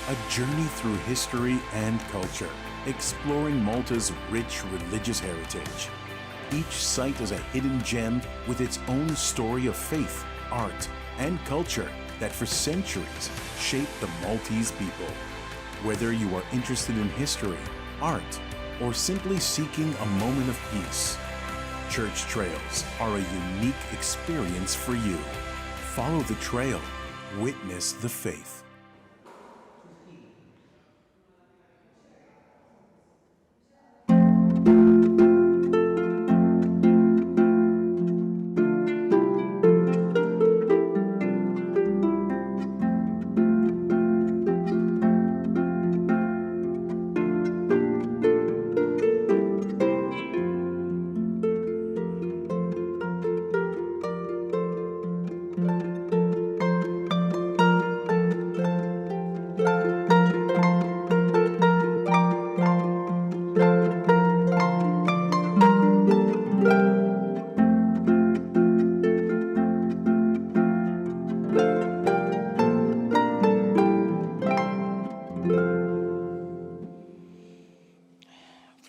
a journey through history and culture, exploring Malta's rich religious heritage. Each site is a hidden gem with its own story of faith, art, and culture that for centuries shaped the Maltese people. Whether you are interested in history, art, or simply seeking a moment of peace, Church Trails are a unique experience for you. Follow the trail, witness the faith.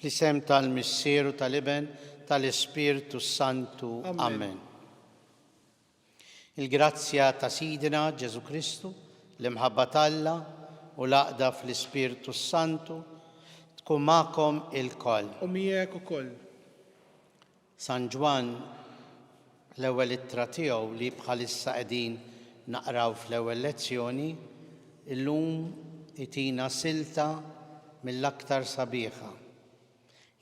Fl-isem tal-Missieru tal-Iben tal-Ispiritu Santu. Amen. Il-grazzja ta' Sidina Ġesu Kristu, l-imħabba t'Alla u l-għaqda fl-Ispiritu Santu tkun magħkom il-koll. U miegħek ukoll. San Ġwan l-ewwel ittra tiegħu li bħalissa qegħdin naqraw fl-ewwel lezzjoni, illum itina silta mill-aktar sabiħa.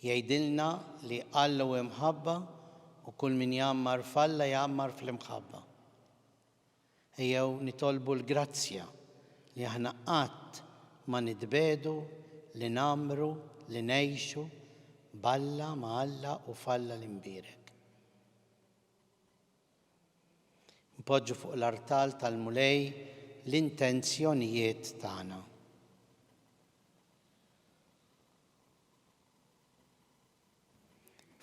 Jgħidilna li Alla hu imħabba u kull min jgħammar f'Alla jgħammar fl-imħabba. Ejjew nitolbu l-grazzja li aħna qatt ma nitbedu li nagħmru li ngħixu b'Alla ma' Alla u f'Alla l-imbierek. Npoġġu fuq l-artal tal-mulej l-intenzjonijiet tagħna.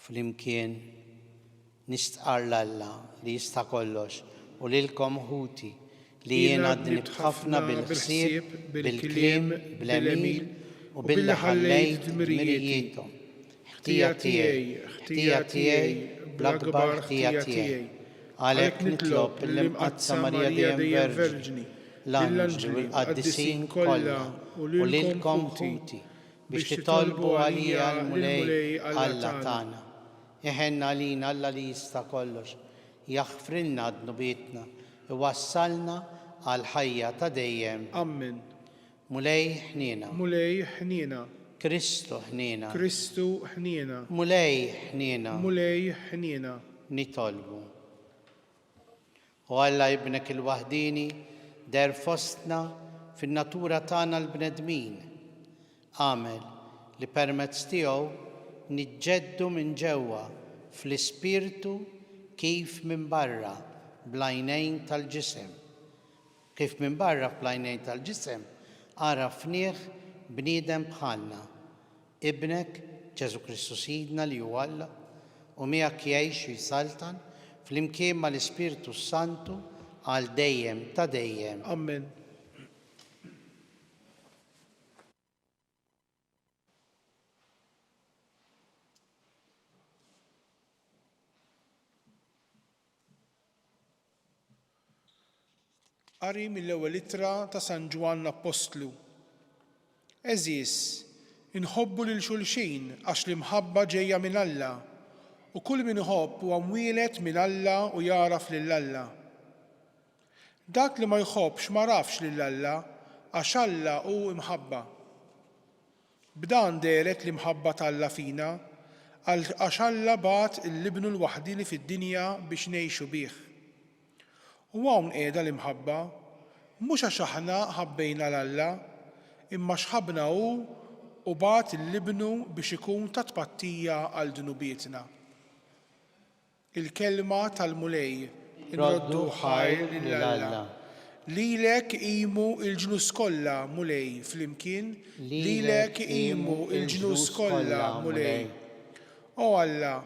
Flimkien nistqar l-Alla li jista' kollox u lilkom ħuti li jiena dnibt ħafna bil-ħsieb, bil-kliem, bl-emil u billi ħallejt dmirijietom. Ħtija tiegħi, bl-akbar ħtija tiegħi. Għalhekk nitlob il-imqazza Marija dejjem Verġni, l-anġlu u l-qaddisin kollha u lilkom ħuti biex titolbu għalija l-mulej Alla tagħna. Iħenna għalina Alla li jista' kollox, jaħfrilna dnubietna, iwassalna għal ħajja ta' dejjem. Amen. Mulej ħniena. Mulej ħniena. Kristu ħniena. Kristu ħniena. Mulej ħniena. Mulej ħniena. Nitolbu. U Alla ibnek il-waħdini der fostna fin-natura tagħna l-bnedmin. Għamel li permezz tiegħu niġġeddu minn ġewwa fl-ispirtu kif minn barra bl-għajnejn tal-ġisem. Kif minn barra bl-għajnejn tal-ġisem għarafnieh bniedem bħalna. Ibnek Ġesu Kristu Sidna li hu Alla u miegħek jgħix u jsaltan flimkien mal-Ispiritu Santu għal dejjem ta' dejjem. Amen. Qari mill-ewwel ittra ta' San Ġwan l-Apostlu. Eżis, inħobbu lil xulxin għax l-imħabba ġejja minn Alla u kull min iħobb huwa mwieled minn Alla u jaraf lil Alla. Dak li ma jħobbx ma rafx lil Alla għax Alla hu imħabba. B'dan deret l-imħabba tal-Alla fina għax Alla bagħat l-Ibnu l-waħdini fid-dinja biex ngħixu bih. U hawn qiegħda l-imħabba, mhux għax aħna ħabbejna l-Alla, imma x'ħabna hu u bagħat l-Ibnu biex ikun ta' tpattija għal dunubietna. Il-kelma tal-mulej inroddu ħajr lill-Alla. Lilek qiegħu il-ġnus kollha mulej flimkien, lilek qiegħu il-ġnus kollha mulej. O Alla,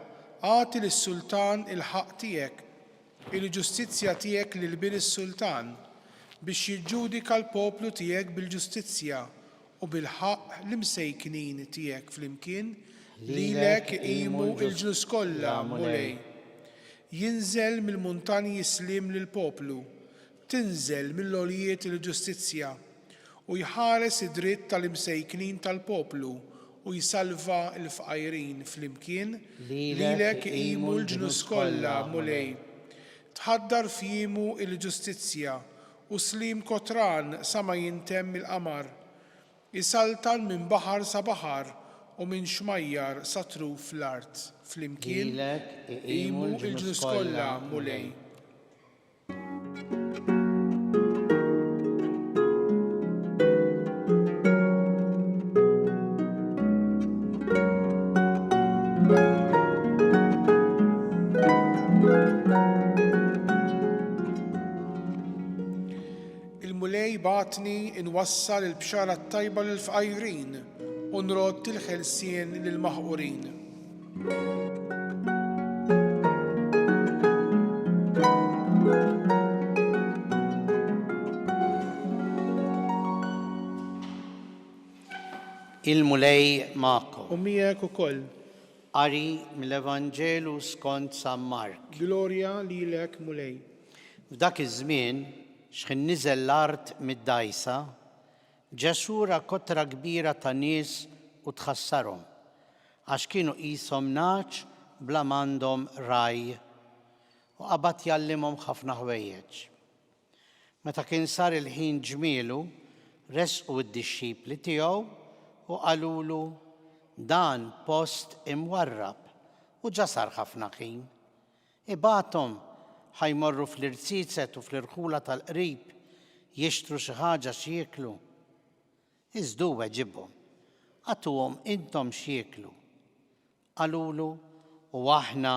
għati lis-Sultan il-ħaq tiegħek, il-ġustizzja tiegħek lil bin is-Sultan biex jiġġudika l-poplu tiegħek bil-ġustizzja u bil-ħaqq l-imsejknin tiegħek flimkien lilek iqimu l-ġnus kollha mulej. Jinżel mill-muntanji slim lill-poplu, tinżel mill-għolijiet il-ġustizzja u jħares id-dritt tal-imsejknin tal-poplu u jsalva l-fqajrin flimkien lilek iqimu l-ġnus kollha mulej. Tħaddar f'jiemu il-ġustizzja u slim kotran sa ma jintemm il-qamar. Isaltan minn baħar sa baħar u minn xmajjar sa truf fl-art. Flimkien iqimu l-ġnus kollha mulej. Il-mulej batni inwassal il-bxara tajba lill-fqajrin u nrott il-ħelsien lill-maħqurin. Il-mulej ma'kom. U miegħek ukoll. Qari mill-Evanġelu skont San Mark. Glorja lilek mulej. F'dak iż-żmien x'kien niżel l-art mid-dajsa, ġesura kotra kbira ta' nies u tħassarhom għax kienu qishom naċ bla m'għandhom raj u qabad jallimhom ħafna ħwejjeġ. Meta kien sar il-ħin ġmielu, resqu d-dixxipli tiegħu u qalulu dan post imwarrab u ġasar ħafna ħin. Ibagħthom ħajmorru fl-irtizet u fl-irħula tal-qrib jixtru xi ħaġa x'jieklu. Iżdu ġibhom, għatuhom intom x'jieklu. Qalulu u aħna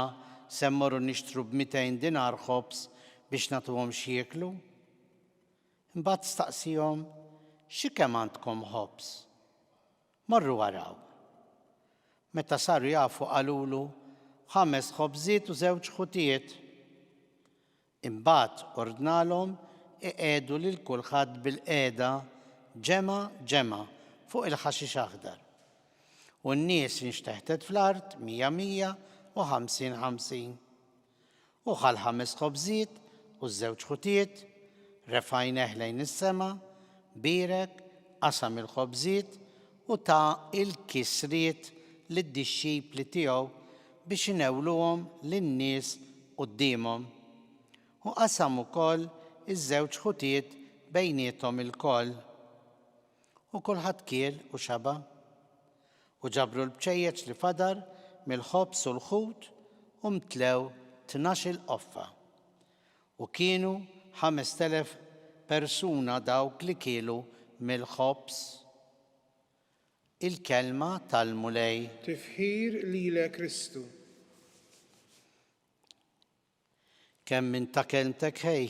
se mmorru nixtru b'200 dinar ħobs biex nagħtuhom x'jieklu. Imbagħad staqsihom x'ikemm għandkom ħobs? Morru waraw. Meta saru jafu qalulu 5 ħobżiet u 2 ħutijiet. Imbagħad ordnalhom iqegħdu lil kulħadd bil-qiegħda ġema' fuq il-ħaxix aħdar. U n-nies inxteħtet fl-art 100 u 50. U ħal 5 ħobżiet u 2 ħutijiet, refajneh lejn is-sema, birek, qasam il-ħobżiet u ta' il-kisriet lid-dixxipli tiegħu biex inewluhom lin-nies qudiemhom. U qasam ukoll iż-2 ħutijiet bejniethom ilkoll. U kulħadd kiel u xaba. U ġabru l-bċejjeċ li fadar mill-ħobs u l-ħut u mtlew 12 qoffa. U kienu 5,000 persuna dawk li kielu mill-ħobs. Il-kelma tal-mulej. Tifħir lilek Kristu. Kemm minn ta' kelmtek ħej.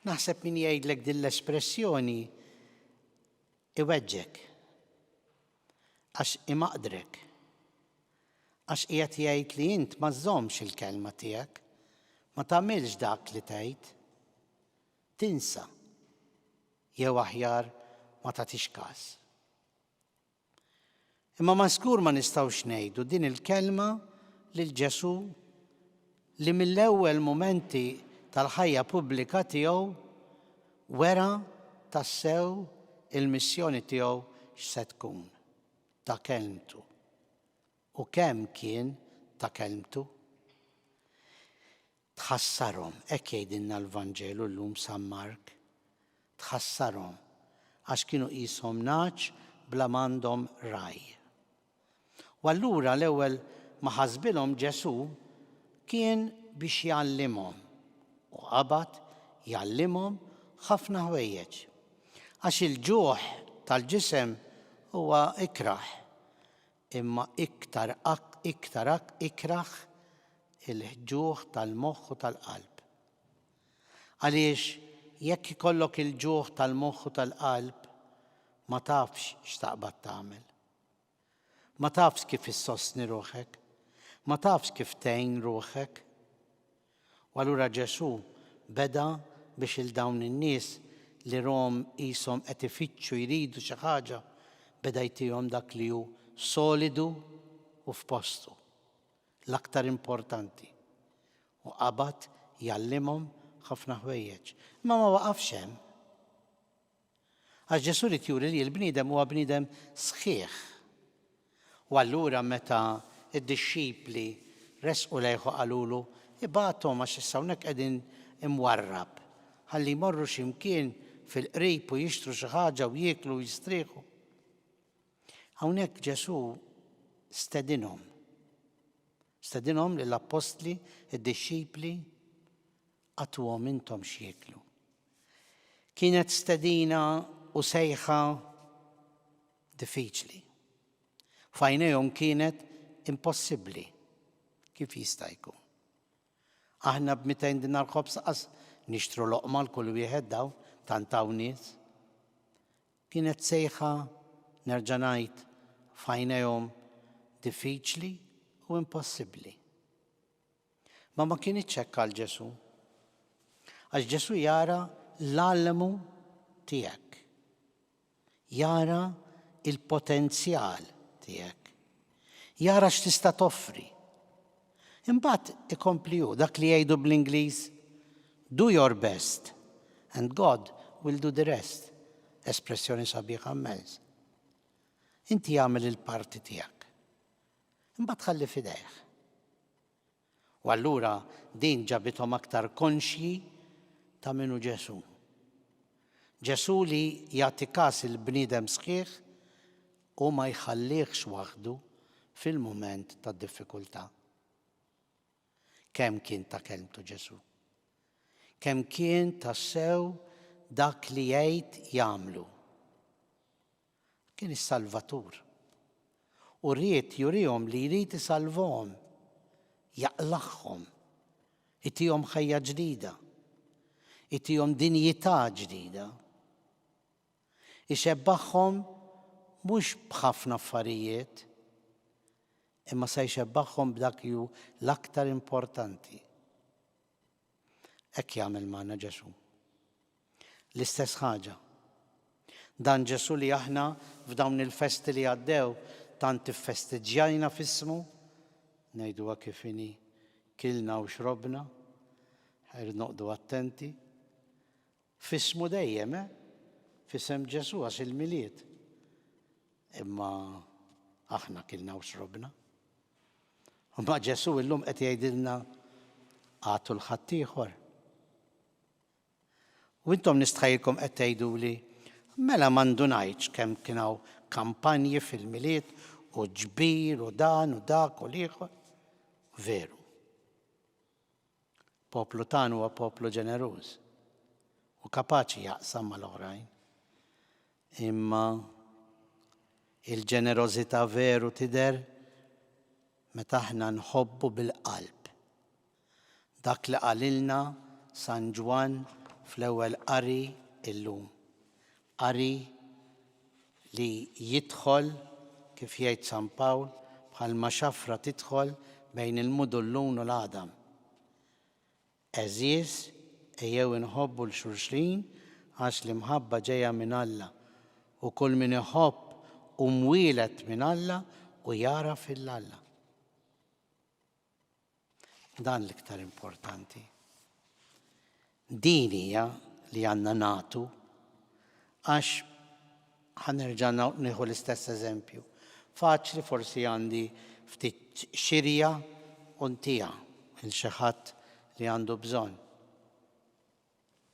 Naħseb min jgħidlek din l-espressjoni iweġġek. Għax imaqdrek. Għax qiegħed jgħid li int ma żommx il-kelma tiegħek, ma tagħmilx dak li tgħid. Tinsa. Jew aħjar ma tagħtix każ. Imma maskur ma nistgħux ngħidu din il-kelma lil Ġesu li mill-ewwel mumenti tal-ħajja pubblika tiegħu wera tassew il-missjoni tiegħu x'se tkun ta' kelmtu. U kemm kien ta' kelmtu? Tħassarhom, hekk jgħidilna l-Vanġelu llum San Mark. Tħassarhom għax kienu qishom naċ bla m'għandhom raj. U allura l-ewwel ma ħasbilhom Ġesu kien biex jgħallimhom u qabad jgħallimhom ħafna ħwejjeġ. Għax il-ġuħ tal-ġisem huwa ikraħ, imma iktar ikraħ il-ġuħ tal-moħħ u tal-qalb. Għaliex jekk ikollok il-ġuħ tal-moħħ u tal-qalb ma tafx x'taqbad tagħmel. Ma tafx kif issostni ruħek, ma tafx kif tgħin ruħek. U allura Ġesu beda biex il-dawn in-nies li rom qishom qed ifittxu jridu xi ħaġa beda jtihom dak li hu solidu u f'postu, l-aktar importanti. U qabad jallimhom ħafna ħwejjeġ. Ma waqafx hemm. Għax Ġesu rid juri li l-bniedem huwa bniedem sħiħ. U allura meta id-dixxipli resqu lejhu qalulu ibagħthom għax issa hawnhekk qegħdin imwarrab ħalli jmorru x'imkien fil-qrib u jixtru xi ħaġa u jieklu u jistrieħu. Hawnhekk Ġesu stedinhom lill-apostli, id-dixxipli għatuhom intom x'jieklu. Kienet stedina u sejħa diffiċli. F'għajnejhom kienet impossibbli. Kif jista' jkun? Aħna b'200 dinar ħobs qas nixtru loqma l-kull wieħed daw tant hawn nies. Kienet sejħa nerġa' ngħid f'għajnejhom diffiċli u impossibbli. Ma kienitx hekk għal Ġesu. Għax Ġesu jara l-għallemu tiegħek. Jara il-potenzjal tiegħek. Jara x'tista' toffri. Imbagħad ikompli hu dak li jgħidu bl-Ingliż do your best and God will do the rest. Espressjoni sabiħa mmens. Inti jagħmel il-parti tiegħek. Imbagħad ħalli fidejh. U allura din ġabithom aktar konxji ta' minnu Ġesu. Ġesu li jagħti każ il-bniedem sħiħ u ma jħallihx waħdu fil-mument tad-diffikultà. Kemm kien ta' kelmtu Ġesu? Kemm kien tassew dak li jgħid jagħmlu? Kien is-Salvatur. U rrid jurihom li jrid isalvhom, jaqlaħħom, itihom ħajja ġdida, itihom dinjità ġdida. Ixebbaħħom mhux b'ħafna affarijiet, imma se jxebbaħħom b'dak ju l-aktar importanti. Hekk jagħmel magħna Ġesu. L-istess ħaġa. Dan Ġesu li aħna f'dawn il-festi li għaddew tant iffestiġġjajna f'ismu, ngħiduha kif inhi, kilna u xrobna, ħajr noqdu attenti. F'ismu dejjem, f'isem Ġesu għax il-miliet. Imma aħna kilna u xrobna. U ma Ġesu illum qed jgħidilna għatu l-ħadd ieħor. U intom nistħajilkom qed tgħiduli mela ma ndunajtx kemm kien hawn kampanji fil-miliet u ġbir u dan u dak u l-ieħor. Veru. Poplu tagħna huwa poplu ġeneruż u kapaċi jaqsam mal-oħrajn. Imma il-ġenerożità veru tidher meta aħna nħobbu bil-qalb. Dak li qalilna San Ġwan fl-ewwel qari illum. Qari li jidħol, kif jgħid San Pawl, bħalma xafra tidħol bejn il-mudullun u l-Adam. Eżies ejjew inħobbu l-xulxin għax l-imħabba ġejja minn Alla u kull min iħobb u mwielet minn Alla u jara fil-Alla. Dan l-iktar importanti. Din hija li għandna nagħtu għax ħanerġa' nieħu l-istess eżempju. Faċli forsi għandi ftit xirja u ntija il xi ħadd li għandu bżonn.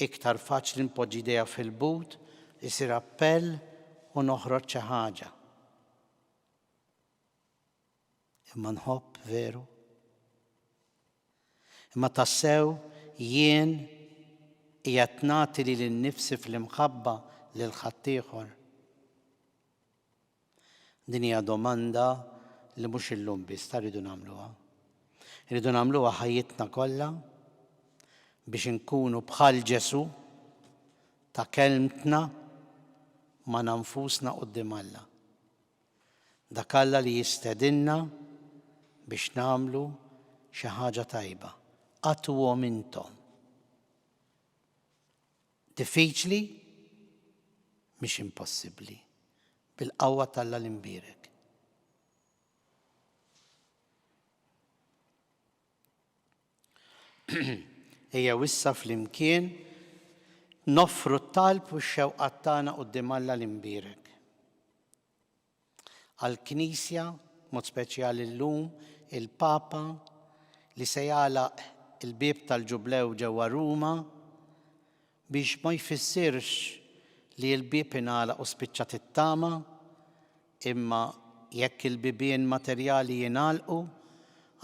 Iktar faċli npoġġi idejha fil-but, isir appell u noħroġ xi ħaġa. Imma nħobb veru. Imma tassew jien qiegħed nagħti lil-nifsi fl-imħabba lil ħadd ieħor. Din hija domanda li mhux illum biss rridu nagħmluha. Irridu nagħmluha ħajjitna kollha biex inkunu bħal Ġesu ta' kelmtna ma' nfusna quddiem Alla. Dak Alla li jistedinna biex nagħmlu xi ħaġa tajba. Għatuhom intom. Diffiċli, mhix impossibbli. Bil-qawwa tal-Alla li nbierek. Ejja wissa flimkien noffru t-talb u x-xewqat tagħna quddiem Alla li nbierek. Għall-Knisja, mod speċjali llum, il-Papa li se jagħlaq il-bieb tal-ġublew ġewwa Ruma biex ma jfissirx li l-bieb ingħalaq u spiċċat it-tama, imma jekk il-bibien materjali jingħalqu,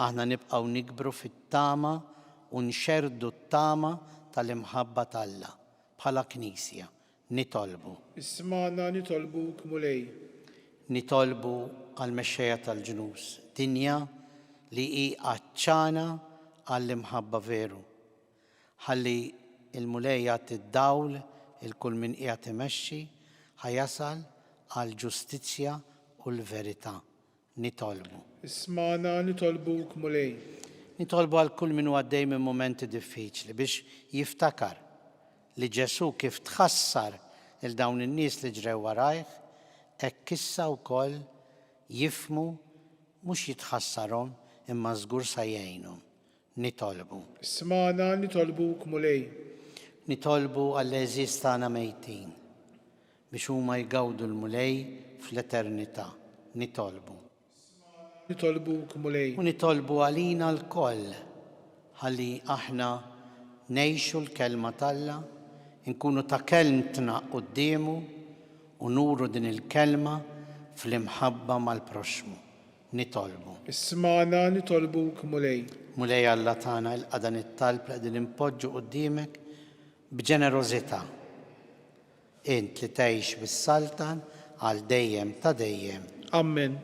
aħna nibqgħu nikbru fit-tama u nxerdu t-tama tal-imħabba tal-Alla bħala Knisja. Nitolbu. Isma'na nitolbuk mulej. Nitolbu għal-mexxejja tal-ġnus, dinja li hi għaċċana għall-imħabba veru. Ħalli il-mulejja tid-dawl il-kull min qiegħed imexxi ħajasal għall-ġustizzja u l-verità. Nitolbu. Isma'na nitolbuk mulej. Nitolbu għal kull min għaddej minn momenti diffiċli biex jiftakar li Ġesu kif tħassar il-dawn in-nies li ġrew warajh, hekk issa wkoll jifmu mhux jitħassarhom imma żgur se jgħinhom. Nitolbu. Isma'na nitolbuk mulej. Nitolbu għall-eżis tagħna mejtin biex huma jgawdu l-mulej fl-eternità. Nitolbu. Nitolbuk mulej. U nitolbu għalina l-koll ħalli aħna ngħixu l-kelma talla, nkunu ta' kelmtna qudiemu u nuru din il-kelma fl-imħabba mal-proxmu. Nitolbu. Isma'na nitolbuk mulej. Mulej Alla tagħna il-qadan it-talb li qegħdin impoġġu quddiemek b'ġenerożità. Int li tgħix bis-saltan għal dejjem ta' dejjem. Amen.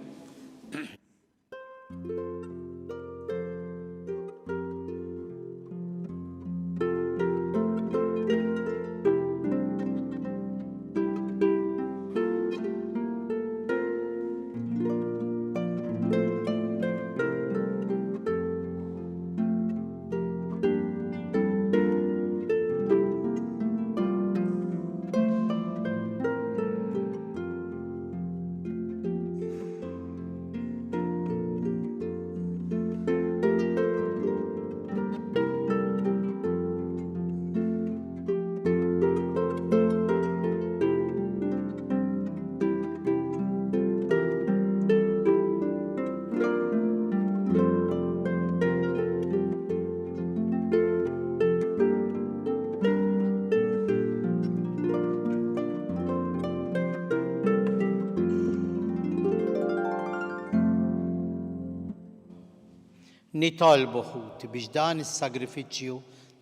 Nitolbu ħuti biex dan is-sagrifiċċju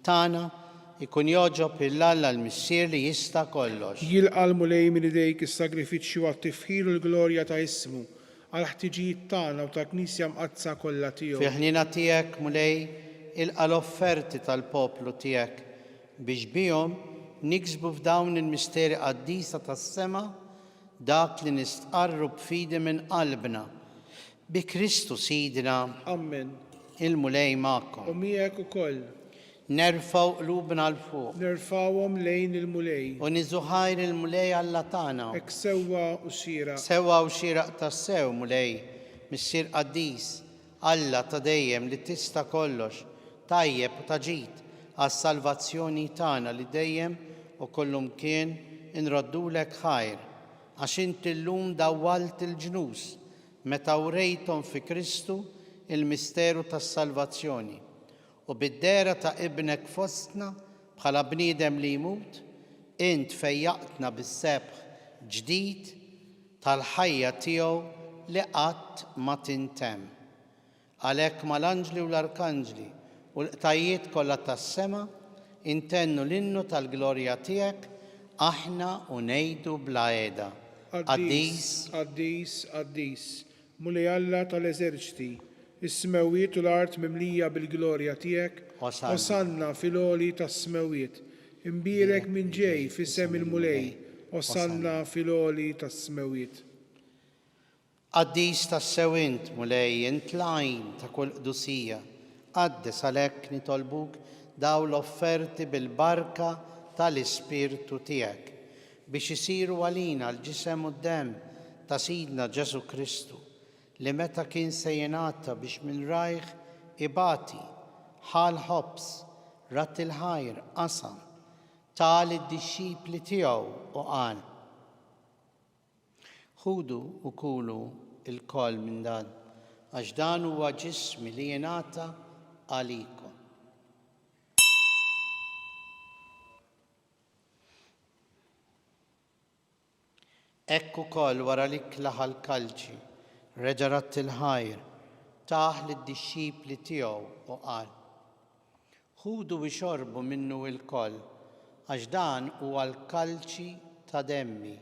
tagħna ikun joġob il-Alla l-Missier li jista' kollox. Jilqa' mulej minn idejk is-sagrifiċċju għat-tifħir u l-glorja ta' ismu għal ħtiġijiet tagħna u ta' Knisja mqazza kollha tiegħu. Fi ħnina tiegħek mulej ilqa' l-offerti tal-poplu tiegħek biex bihom niksbu f'dawn il-misteri qaddisa tas-sema dak li nistqarru b'fidi minn qalbna bi Kristu Sidna. Amen. Il-mulej magħkom. U miegħek ukoll. Nerfgħu qlubna l fuq. Nerfgħuhom lejn il-mulej. U niżuħajr il-mulej Alla tagħna. Hekk sewwa u xieraq. Sewwa u xieraq tas-sew mulej, missier qaddis, Alla ta' dejjem li tista' kollox, tajjeb u taġid għas-salvazzjoni tagħna li dejjem u kollum kien inroddulek ħajr, għax inti llum dawwalt il-ġnus meta wrejthom fi Kristu il-misteru tas-salvazzjoni u bid-dera ta' ibnek fostna bħala bniedem li jmut, int fejjaqtna bis-sebħ ġdid tal-ħajja tiegħu li qatt ma tintemm. Għalhekk mal-anġli u l-arkanġli u l-qtajiet kollha tas-sema intennu l-innu tal-glorja tiegħek aħna u ngħidu bla qiegħda. Qaddis, qaddis, qaddis, mulej Alla tal-eżerċiti, is-smewiet u l-art mimlija bil-glorja tiegħek, osanna fil-għoli tas-smewiet, imbierek minn ġej fis-sem il-mulej, osanna fil-għoli tas-smewiet. Qaddis tas-sewint mulej intlajn ta' kull qdusija, qaddes għalhekk nitolbuk daw l-offerti bil-barka tal-Ispirtu tiegħek biex isiru għalina l-ġisem u d-dem ta' Sidna Ġesu Kristu li meta kien se jingħata biex minn rajħ ibati ħal ħobs rat il-ħajr qasam tal id-dixxipli tiegħu u qal: ħudu u kulu il-koll minn dan għax dan huwa ġismi li jingħata għalikom. Ekk ukoll wara li klaħa l-kalċi reġa' rat il-ħajr taħ lid-dixxipli tiegħu u qal: ħudu u xorbu minnu l-koll għax dan huwa l-kalċi ta' demmi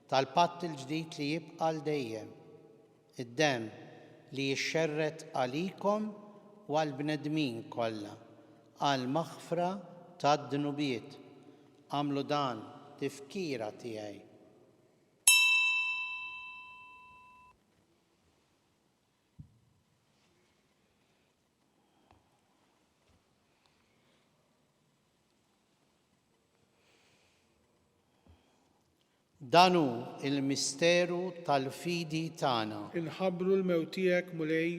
tal-patt il-ġdid li jibqa' l dejjem, id-demm li jixxerret għalikom u għall-bnedmin kollha għal maħfra tad-dnubiet. Għamlu dan tifkira tiegħi. Dan hu il-misteru tal-fidi tagħna. Inħabbru l-mewt tiegħek mulej,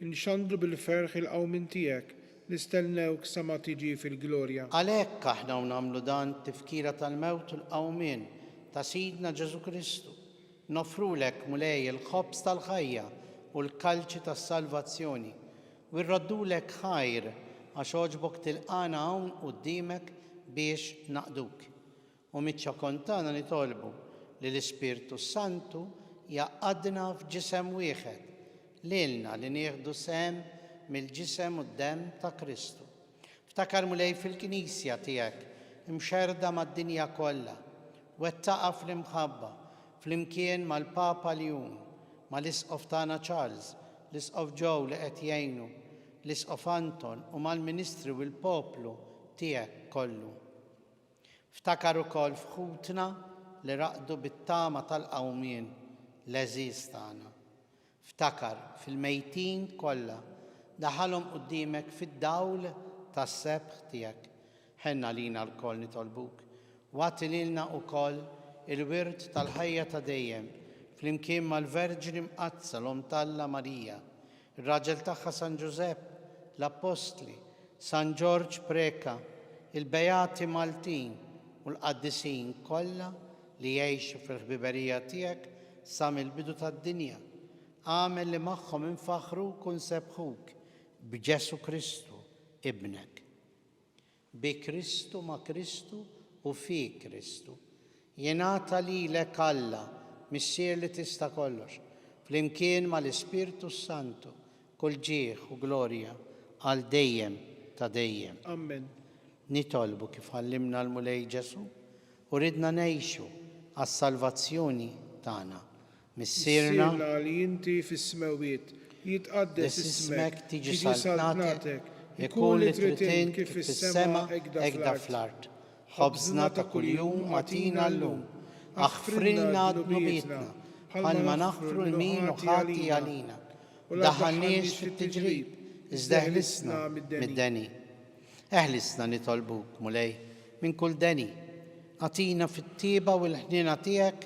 inxandru bil-ferħ il-qawmin tiegħek, nistennewk sa ma tiġi fil-glorja. Għalhekk aħna nagħmlu dan tifkira tal-mewt u l-qawmien ta' Sidna Ġesu Kristu. Nofrulek mulej il-ħobs tal-ħajja u l-kalċi tas-salvazzjoni u rraddulek ħajr għax oġbok tilqana hawn quddiemek biex naqduk. U miċ-ċokontana nitolbu li l-Ispirtu Santu jaqadna f'ġisem wieħed lilna li nieħdu sehem mill-ġisem u d-demm ta' Kristu. Ftakar mulej fil-Knisja tiegħek imxerda mad-dinja kollha, wettaqa fl-imħabba flimkien mal-Papa Leon, mal-Isqof tagħna Charles, l-Isqof Joe li qed jgħinu, l-Isqof Anton u mal-Ministri u l-poplu tiegħek kollu. Ftakar ukoll f'ħutna li raqdu bit-tama tal-qawmien l-eżiż tagħna. Ftakar fil-mejtin kollha daħalhom quddiemek fid-dawl tas-sebħ tiegħek. Ħenna lina lkoll nitolbuk, wagħti lilna wkoll il-wirt tal-ħajja ta' dejjem flimkien mal-Verġini Mqazza l-Om Talla Marija, ir-raġel tagħha San Ġusepp, l-Apostli, San Ġorġ Preka, il-Bejati Maltin u l-qaddisin kollha li jgħixu fil-ħbiberija tiegħek sa mill-bidu tad-dinja. Għamel li magħhom infaħruk u nsebħuk b'Ġesu Kristu ibnek. Bi Kristu ma' Kristu u fi Kristu. Jingħata lilek Alla missier li tista' kollox, flimkien mal-Ispirtu Santu, kull ġieħ u glorja għal dejjem ta' dejjem. Amen. Nitolbu kif għallimna l-mulej Ġesu u ridna ngħixu għas-salvazzjoni tagħna. Missierna li inti fis-smawiet, jitqaddes ismek, tiġi saltnatek, ikun li trid kif fis-sema hekk fl-art. Ħobżna ta' kuljum agħtina llum, aħfrilna dnubietna bħalma naħfru l-min u ħati għalina. Daħħalniex fit-tiġrib, iżda eħlisna mid-deni. Eħlisna nitolbuk mulej minn kull deni. Għatina fit-tieba u l-ħnina tiegħek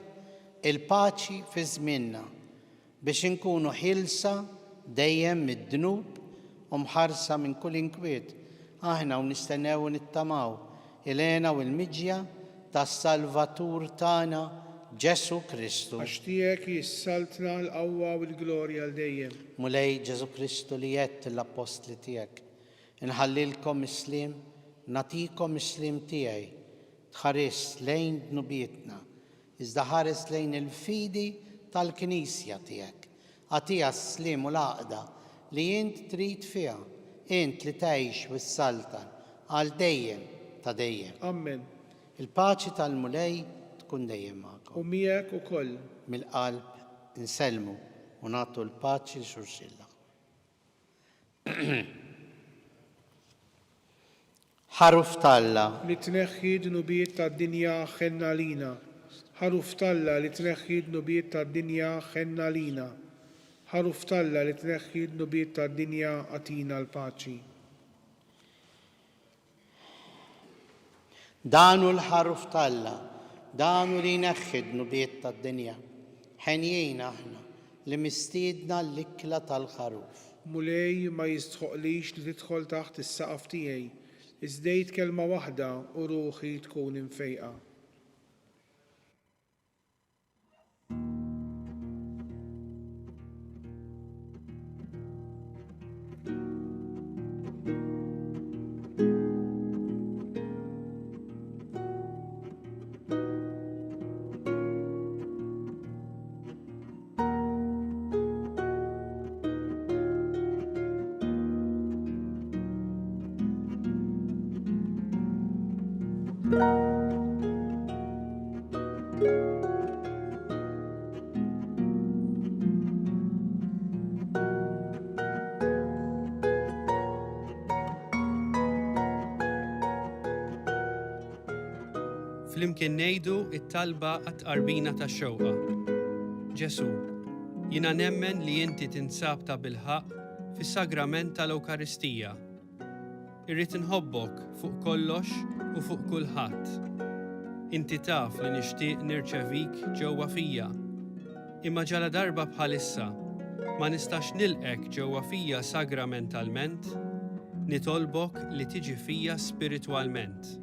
il-paċi fi żmienna biex inkunu ħilsa dejjem mid-dnub u mħarsa minn kull inkwiet. Aħna u nistennew u nittamaw il-għena u l-miġja tas-Salvatur tagħna Ġesu Kristu. Għax tiegħek jissaltna l-qawwa u l-glorja l dejjem. Mulej Ġesu Kristu li jett l-apostli tiegħek. Inħallilkom islim, natikom islim tiegħi. Tħares lejn dnubietna, iżda ħares lejn il-fidi tal-Knisja tiegħek. Għatija s-slim u l-għaqda li int trid fiha, int li tgħix wis-saltan għal dejjem ta' dejjem. Amen. Il-paċi tal-mulej tkun dejjem magħkom. U miegħek ukoll. Mill-qalb inselmu u nagħtu l-paċi l xulxilla. Ħaruf Talla li tneħħi dnubiet tad-dinja ħenna lina. Ħaruf Talla li tneħħi dnubiet tad-dinja ħenna lina. Ħaruf Talla li tneħħi dnubiet tad-dinja għatina l-paċi. دانوا الحرف طلع دانوا لي نخد نبيت الدنيا حنيين احنا لمستيدنا الكلة الخروف. Mulej ma jistħoqlix li tidħol taħt is-saqaf tiegħi. Iżdejt kelma waħda u ruħi tkun imfejqa. Flimkien ngħidu it-talba għat-qarbina tax-xewqa. Ġesu, jiena nemmen li inti tinsab ta' bilħaq fis-sagrament tal-Ewkaristija. Irrid inħobbok fuq kollox u fuq kulħadd. Inti taf li nixtieq nirċevik ġewwa fija. Imma ġala darba bħalissa ma nistax nilqek ġewwa fija sagramentalment, nitolbok li tiġi fija spiritwalment.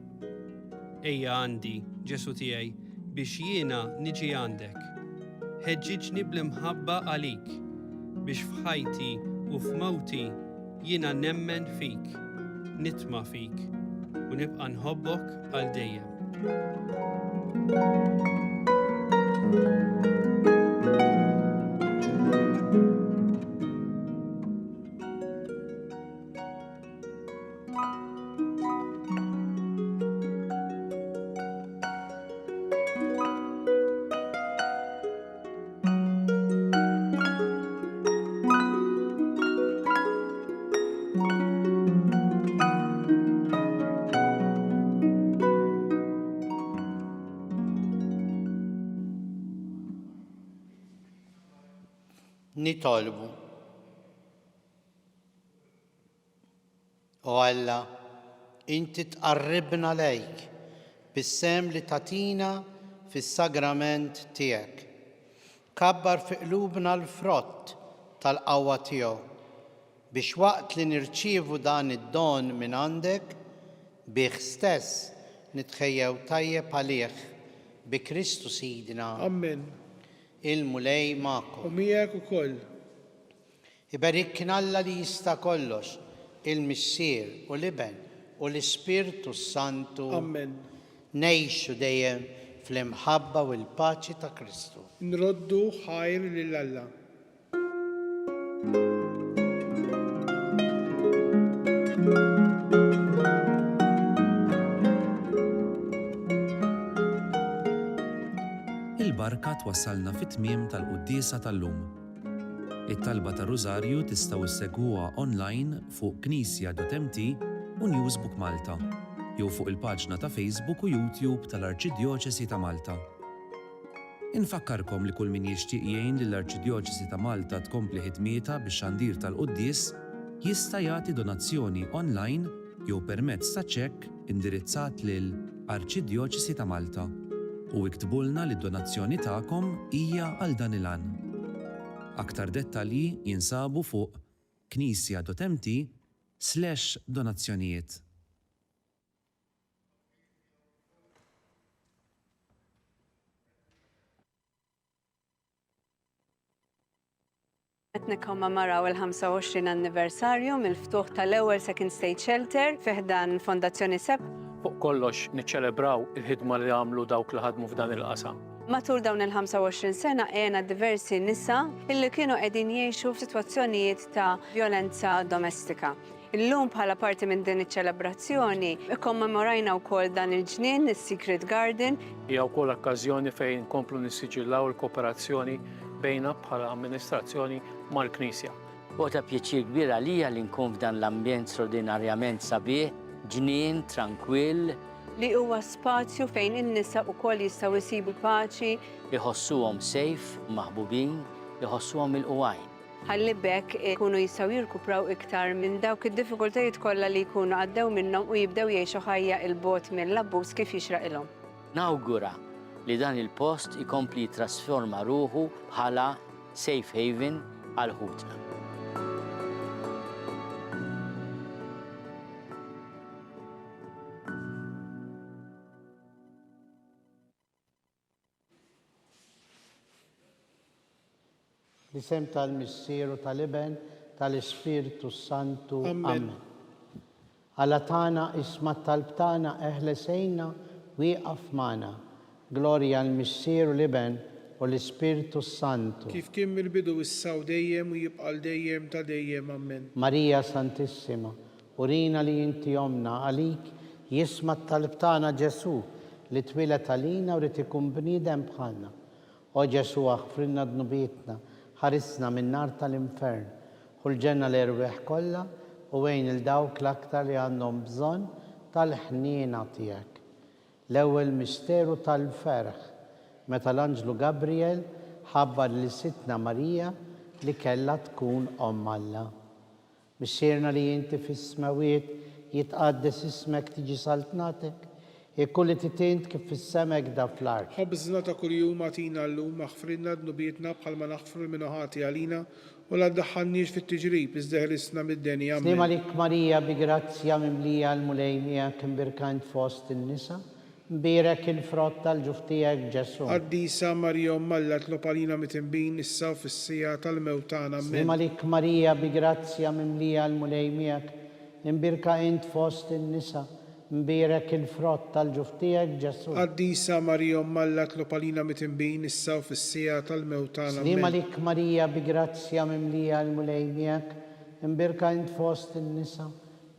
Ejja għandi, Ġesu tiegħi, biex jiena niġi għandek. Ħeġġiġni bl-imħabba għalik, biex f'ħajti u f'mawti jiena nemmen fik, nitma' fik, u nibqa' nħobbok għal dejjem. nitolbu. U Alla, inti tqarribna lejk bis-sem li tatina fis-sagrament tiegħek. Kabbar fi qlubna l-frott tal-qawwa tiegħu biex waqt li nirċievu dan id-don minn għandek bih stess nitħejjew tajjeb għalih bi Kristu Sidna. Amen. Il-mulej ma'kom. U miegħek ukoll. Ibarikna Alla li jista' kollox, il-Missier u l-Iben u l-Ispirtu Santu. Amen. Nejxu dejjem fl-imħabba u l-paċi ta' Kristu. Nroddu ħajr lil Alla. Il-barka twassalna fit-tmiem tal-Qudiesa tal-lum. It-talba ta' Rużarju tistgħu issegwuha online fuq knisja.mt u Newsbook Malta, jew fuq il-paġna ta' Facebook u YouTube tal-Arċidjoċesi ta' Malta. Infakkarkom li kull min jixtieq jgħin lill-Arċidjoċesi ta' Malta tkompli ħidmietha bix-xandir tal-Qudies jista' jagħti donazzjoni online jew permezz ta' ċekk indirizzat lil Arċidjoċesi ta' Malta u iktbulna li d-donazzjoni tagħkom hija għal dan il-għan. Aktar dettalji jinsabu fuq knisja.mt/donazzjonijiet. Qed nikkommemaraw il-25 anniversarju mill-ftuħ tal-ewwel Second State Shelter fi ħdan Fondazzjoni SEP. Fuq kollox niċċelebraw il-ħidma li għamlu dawk li ħadmu f'dan il-qasam. Matul dawn il-25 sena għena diversi nisa illi kienu qegħdin jgħixu f'sitwazzjonijiet ta' violenza domestika. Illum bħala parti minn din iċ-ċelebrazzjoni ikkommemorajna wkoll dan il-ġnien, is-Secret Garden. Hija wkoll okkażjoni fejn nkomplu nissiġillaw il-kooperazzjoni bejna bħala amministrazzjoni mal-Knisja. U ta' pjaċir kbir għalija li nkun f'dan l-ambjent straordinarjament sabiħ, ġnien, tranquill. Li huwa spazju fejn in-nisa wkoll jistgħu jsibu paċi. Iħossuhom sejf, maħbubin, iħossuhom il-qwajn. ħalli bekk ikunu jistgħu jirkupraw iktar minn dawk id-diffikultajiet kollha li jkunu għaddew minnhom u jibdew jgħixu ħajja il-bot mill-abbuż kif jixraq ilhom. Nawgura li dan il-post ikompli jitrasforma ruħu bħala safe haven għal ħutna. L-isem tal-Missieru tal-Iben tal-Ispiritu Santu. Amen. Alla tana isma tal-btana eħlesejna wieqaf mana. Gloria al-Missieru l-Iben u l-Ispiritu Santu. Kif kien mill-bidu issaw dejjem u jibqal dejjem ta' dejjem. Amen. Marija Santissima, urina li inti omna għalik jisma tal-btana Ġesu li twilet għalina u li tikun bniedem bħalna. O Ġesu aħfrinna dnubietna, ħarisna minn nar tal-infern, ħulġenna l-erweħ kollha u wejn il-dawk l-aktar li għandhom bżonn tal-ħniena tiegħek. L-ewwel misteru tal-ferħ, meta l-Anġlu Gabriel ħabbar li sitna Marija li kellha tkun Omm Alla. Missierna li inti fis-smawiet jitqaddes ismek tiġi saltnatek, kulli titint kif fis-semek da fl-art. Ħobżna ta' kuljum għatina llum aħfrinna dnubietna bħalma naħfru l-minuħati għalina u la ddaħħalniex fit-tiġrib iżdeħlisna mid-deni. Amen. Slim għalik Marija bi grazzja mimlija l-mulejmija kim birkant fost in-nisa, mbirek il-frott tal-ġuftijek Ġesu. Qaddisa Marija Omm Alla tlob għalina mit-inbin issa u fis-sija tal-mewtana. Amen. Slim għalik Marija bi grazzja mimlija l-mulejmija kim birkant fost in-nisa, mbirek il-frott tal-ġuftijek Ġesu. Qaddisa Marija Omm Alla tlob għalina mit-inbin issa u fis-sija tal-mewtana. Slim għalik Marija bi grazzja mimlija l-mulejmijak, mbirkant fost in-nisa,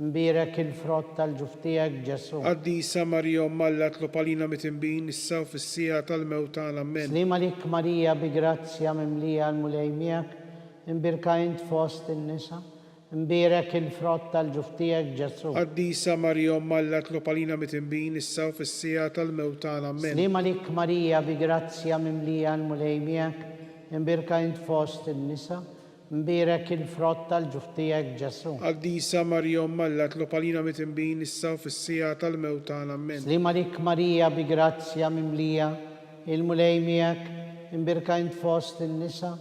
mbirek il-frott tal-ġuftijek Ġesu. Qaddisa Marija Omm Alla tlob għalina mit-inbin issa u fis-sija tal-mewtana. Amen. Slim għalik Marija bi grazzja mimlija l-mulejmijak, mbirkant fost in-nisa, mbirek il-frott tal-ġuftijek Ġesu. Qaddisa Marija Omm Alla tlob għalina mit-inbin issa u fis-sija tal-mewtana. Amen. Slim għalik Marija bi grazzja mimlija l-mulejmijak, mbirkant fost in-nisa, mbirek il-frott tal-ġuftijek Ġesu. Qaddisa Marija Omm Alla tlob għalina mit-inbin issa u fis-sija tal-mewtana. Amen. Slim għalik Marija bi grazzja mimlija il-mulejmijak, mbirkant fost in-nisa,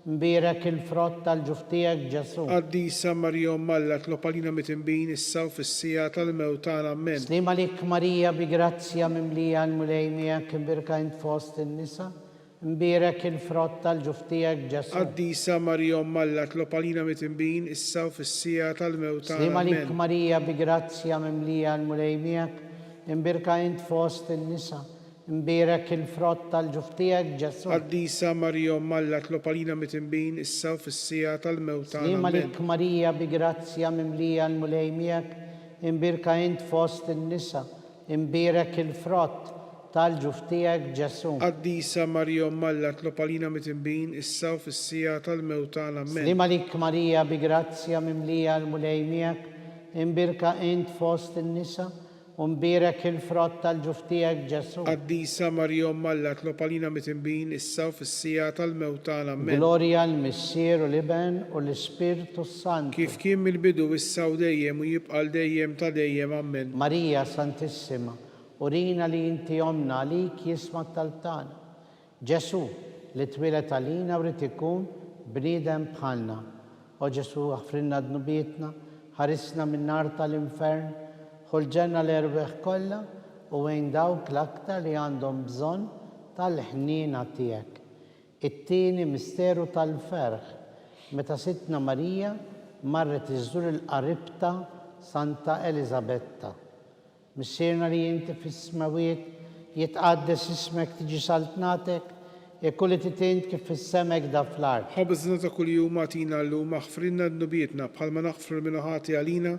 mbirek il-frott tal-ġuftijek Ġesu. Qaddisa Marija Omm Alla tlob għalina mit-inbin issa u fis-sija tal-mewtana. Amen. Slim għalik Marija bi grazzja mimlija l-mulejmijak, mbirkant fost in-nisa, mbirek il-frott tal-ġuftijek Ġesu. Qaddisa Marija Omm Alla tlob għalina mit-inbin issa u fis-sija tal-mewtana. Slim għalik Amen. Marija bi grazzja mimlija l-mulejmijak, mbirkant fost in-nisa, mbirek il-frott tal-ġuftijek Ġesu. Qaddisa Marija Omm Alla tlob għalina mit-inbin issa u fis-sija tal-mewtana. Slim Amen. għalik Marija bi grazzja mimlija l-mulejmijak, mbirkant fost in-nisa, mbirek il-frott tal-ġuftijek Ġesu. Qaddisa Marija Omm Alla tlob għalina mit-inbin issa u fis-sija tal-mewtana. Amen. Slim għalik Marija bi grazzja mimlija l-mulejmijak, mbirkant fost in-nisa, mbirek il-frott tal-ġuftijek Ġesu. Qaddisa Marija Omm Alla tlob għalina mit-inbin issa u fis-sija tal-mewtana. Amen. Gloria al-Missieru l-Iben u l-Ispiritu Santu. Kif kien mill-bidu issa u dejjem u jibqal dejjem ta' dejjem. Amen. Marija Santissima, urina li inti omna għalik jisma tal-tana. Ġesu li twilet għalina u rrid ikun bniedem bħalna. O Ġesu aħfrinna dnubietna, ħarisna minn nar tal-infern, ħulġenna l-erweħ kollha u wejn dawk l-aktar li għandhom bżonn tal-ħniena tiegħek. It-tieni misteru tal-ferħ, meta sitna Marija marret iżżur il-qaribta Santa Elisabetta. Missierna li inti fis-smawiet jitqaddes ismek tiġi saltnatek, kulli titint kif fis-semek da fl-art. Ħobżna ta' kuljum għatina llum aħfrinna dnubietna bħalma naħfru l-minuħati għalina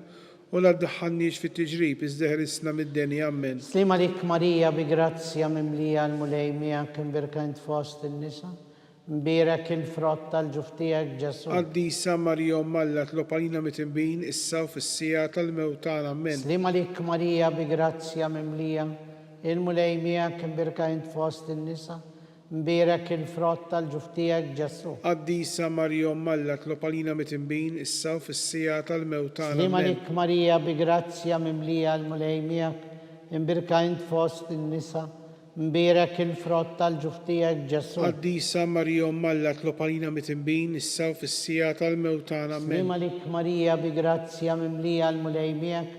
u la ddaħħalniex fit-tiġrib iżdeħlisna mid-deni. Amen. Slim għalik Marija bi grazzja mimlija l-mulejmijak mbirkant fost in-nisa, mbirek il-frott tal-ġuftijek Ġesu. Qaddisa Marija Omm Alla tlob għalina mit-inbin issa u fis-sija tal-mewtana. Amen. Slim għalik Marija bi grazzja mimlija il-mulejmijak mbirkant fost in-nisa, mbirak il-frott tal-ġuftijak Ġesu. Qaddisa Marija Malla tlopalina mitimbin issa u fis-sija tal-mewt tagħna. Slima Amen. lik Marija bi grazzja mimlija l-mulejmijak, imbirka int fost in-nisa, mbirak il-frott tal-ġuftijak Ġesu. Qaddisa Marija Malla tlopalina mitimbin issa u fis-sija tal-mewt tagħna. Amen. Slima lik Marija bi grazzja mimlija l-mulejmijak,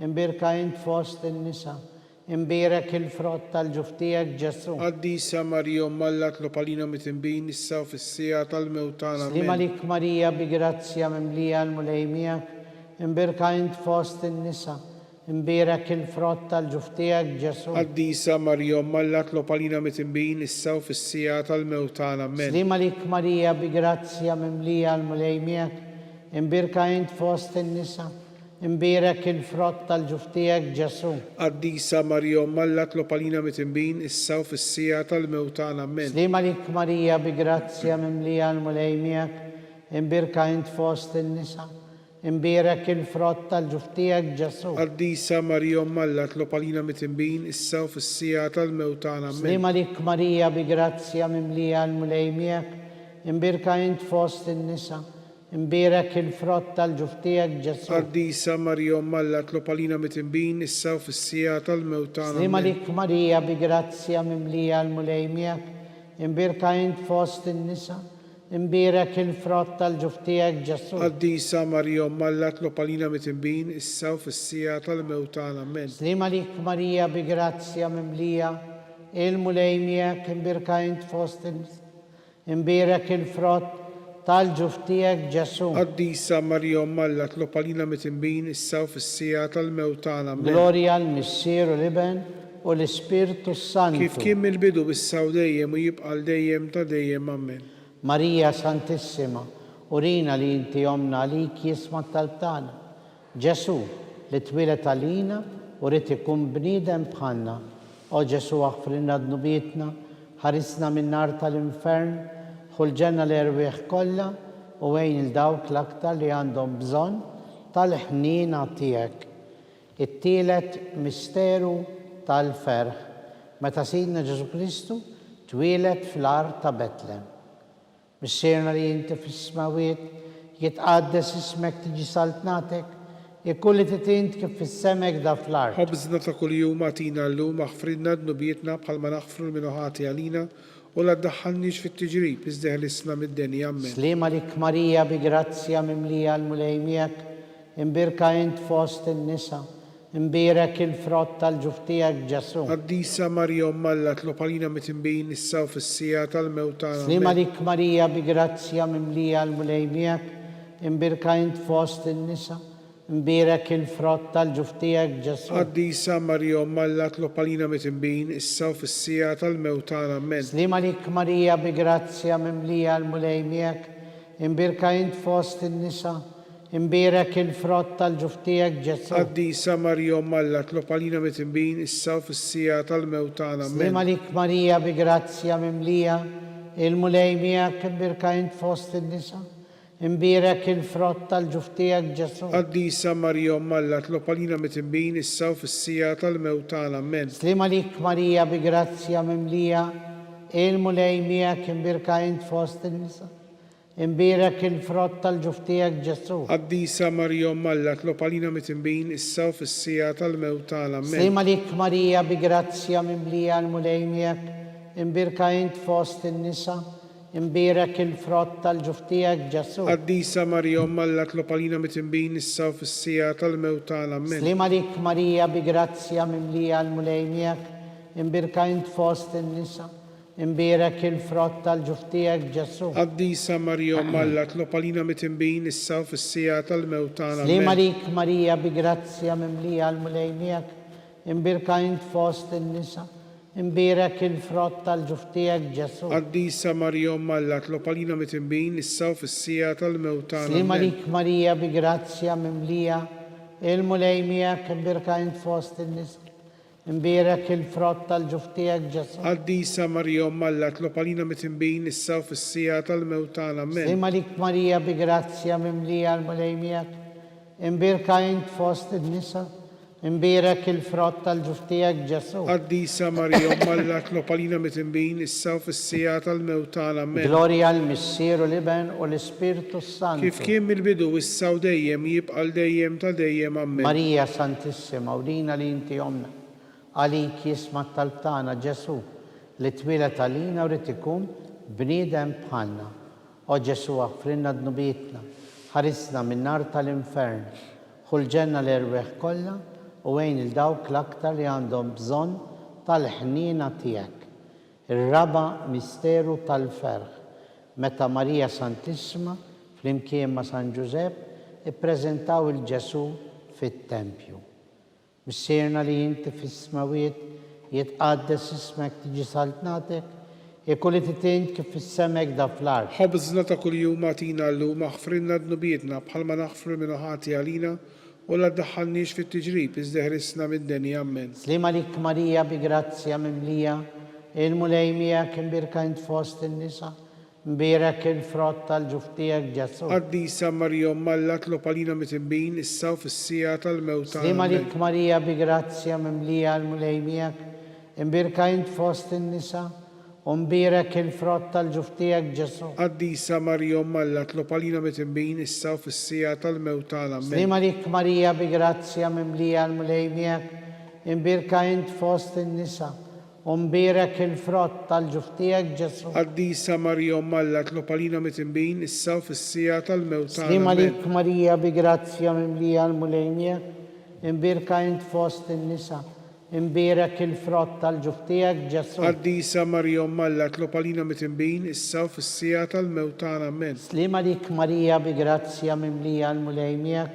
imbirka int fost in-nisa, imbirek il-frott tal-ġuftijak Ġesu. Qaddisa Marija Malla tlopalina mitimbin issa u fis-sija tal-mewt tagħna. Slima Amen. lik Marija bi grazzja mimlija l-mulejmijak, imbirka int fost in-nisa, imbirek il-frott tal-ġuftijak Ġesu. Qaddisa Marija Malla tlopalina mitimbin issa u fis-sija tal-mewt tagħna. Amen. Slima lik Marija bi grazzja mimlija l-mulejmijak, imbirka int fost in-nisa, imbirek il-frott tal-ġuftijak Ġesu. Qaddisa Marija Malla tlopalina mitimbin issa u fis-sija tal-mewt tagħna. Amen. Slima lik Marija bi grazzja mimlija l-mulejmijak, imbirka int fost in-nisa, imbirek il-frott tal-ġuftijak Ġesu. Qaddisa Marija Malla tlopalina mitimbin issa u fis-sija tal-mewt tagħna. Amen. Slima lik Marija bi grazzja mimlija l-mulejmijak, imbirka int fost in-nisa, imbirek il-frott tal-ġuftijak Ġesu. Qaddisa Marija Malla tlopalina mitimbin issa u fis-sija tal-mewt tagħna. Slima Amen. lik Marija bi grazzja mimlija l-mulejmijak, imbirka int fost in-nisa, imbirek il-frott tal-ġuftijak Ġesu. Qaddisa Marija Malla tlopalina mitimbin issa u fis-sija tal-mewt tagħna. Amen. Slima lik Marija bi grazzja mimlija il-mulejmijak, imbirka int fost in-nisa, imbirek il-frott tal-ġuftijak Ġesu. Qaddisa Marija Malla tlopalina mitimbin issa u fis-sija tal-mewt tagħna. Amen. Gloria l-Missier u l-Iben u l-Ispirtu Kif Santu. kien mill-bidu bissa u dejjem u jibqa' dejjem ta' dejjem. Amen. Marija Santissima, urina li inti omna għalik jisma tal-tana. Ġesu li twilet għalina u rrit ikun bniedem bħalna. O Ġesu aħfrinna dnubietna, ħarisna minn nar tal-infern, ħulġenna l-erwieħ kollha u għejn il-dawk l-aktar li għandhom bżonn tal-ħnina tiegħek. It-tielet misteru tal-ferħ. Meta Sidna Ġesu Kristu twilet fl-art ta' Betlem. Missierna li inti fis-smawiet, jitqaddes ismek tiġi saltnatek, ikulli titint kif fis-semek da fl-art. Ħobżna ta' kuljum għatina llum aħfrinna dnubietna bħalma naħfru l-minuħati għalina u la ddaħħalniex fit-tiġrib iżda ħlisna mid-denja. Amen. Slima lik Marija bi grazzja mimlija l-mulejmijak, imbirka int fost in-nisa, imbirek il-frott tal-ġuftijak Ġesu. Qaddisa Marija Malla tlopalina mitimbin issa u fis-sija tal-mewt tagħna. Slima Amen. lik Marija bi grazzja mimlija l-mulejmijak, imbirka int fost in-nisa, imbirek il-frott tal-ġuftijak Ġesu. Qaddisa Marija Malla tlopalina mitimbin issa u fis-sija tal-mewt tagħna. Amen. Slima lik Marija bi grazzja mimlija l-mulejmijak, imbirka int fost in-nisa, imbirek il-frott tal-ġuftijak Ġesu. Qaddisa Marija Malla tlopalina mitimbin issa u fis-sija tal-mewt tagħna. Amen. Slima lik Marija bi grazzja mimlija il-mulejmijak, imbirka int fost in-nisa, imbirek il-frott tal-ġuftijak Ġesu. Qaddisa Marija Malla tlopalina mitimbin issa u fis-sija tal-mewt tagħna. Amen. Slima lik Marija bi grazzja mimlija il-mulejmijak, imbirka int fost in-nisa, imbirek il-frott tal-ġuftijak Ġesu. Qaddisa Marija Malla tlopalina mitimbin issa u fis-sija tal-mewt tagħna. Amen. Slima lik Marija bi grazzja mimlija l-mulejmijak, imbirka int fost in-nisa, imbirek il-frott tal-ġuftijak Ġesu. Qaddisa Marija Malla tlopalina mitimbin issa u fis-sija tal-mewt tagħna. Amen. Slima lik Marija bi grazzja mimlija l-mulejmijak, imbirka int fost in-nisa, imbirek il-frott tal-ġuftijak Ġesu. Qaddisa Marija Malla tlopalina mitimbin issa u fis-sija tal-mewt tagħna. Slima Amen. lik Marija bi grazzja mimlija l-mulejmijak, imbirka int fost in-nisa, imbirek il-frott tal-ġuftijak Ġesu. Qaddisa Marija Malla tlopalina mitimbin issa u fis-sija tal-mewt tagħna. Slima Amen. lik Marija bi grazzja mimlija il-mulejmijak, imbirka int fost in-nisa, imbirek il-frott tal-ġuftijak Ġesu. Qaddisa Marija Malla tlopalina mitimbin issa u fis-sija tal-mewt tagħna. Amen. Slima lik Marija bi grazzja mimlija l-mulejmijak, imbirka int fost in-nisa, Imbierak il-frott tal-ġuf tiegħek Ġesu. Qaddisa Marija Umm Alla tlob għalina mitnbin issa u fis-sija tal-mewt tagħna. Amen. Glorja l-Missieru l-Iben u l-Ispirtu Santu. Kif kien mill-bidu issa u dejjem jibqa' dejjem ta' dejjem. Amen. Marija Santissima, urina li inti omna. Għalik jisma' tal-tana Ġesu li twilet għalina u rrid ikun bniedem bħalna. O Ġesu għafrinna d-nubietna, ħarisna min-nar tal-infern, ħulġenna l-erweħ kollha u għejn il-dawk l-aktar li għandhom bżonn tal-ħnina tiegħek. Ir-raba misteru tal-ferħ, meta Marija Santissima flimkien ma' San Ġusepp ippreżentaw il-Ġesu fit-tempju. Missierna li inti fis-smawiet jitqaddes ismek tiġi saltnatek, ikun li titint kif fis-semek da fl-art. Ħobżna ta' kuljum għatina llum aħfrinna d-nubietna bħalma naħfru minn ħati għalina u la ddaħħalniex fit-tiġrib iżda ħrisna mid-deni. Amen. Slima lik Marija bi grazzja mimlija, il-mulejmija kien birka int fost in-nisa, mbirek il-frott tal-ġuf tiegħek Ġesu. Qaddisa Marija Umm Alla tlob għalina mitnbin issa u fis-sija tal-mewt tagħna. Slima Amen. lik Marija bi grazzja mimlija, il-mulejmija imbirka int fost in-nisa, u mbirek il-frott tal-ġuf tiegħek Ġesu. Qaddisa Marija Umm Alla tlob għalina mitnbin issa u fis-sija tal-mewt tagħna. Amen. Slima lik Marija bi grazzja mimlija, il-mulejmija imbirka int fost in-nisa, u mbirek il-frott tal-ġuf tiegħek Ġesu. Qaddisa Marija Umm Alla tlob għalina mitnbin issa u fis-sija tal-mewt tagħna. Slima Amen. lik Marija bi grazzja mimlija, il-mulejmija imbirka int fost in-nisa, imbirek il-frott tal-ġuf tiegħek Ġesu. Qaddisa Marija Umm Alla tlob għalina mitnbin issa u fis-sija tal-mewt tagħna. Amen. Slima lik Marija bi grazzja mimlija, il-mulejmija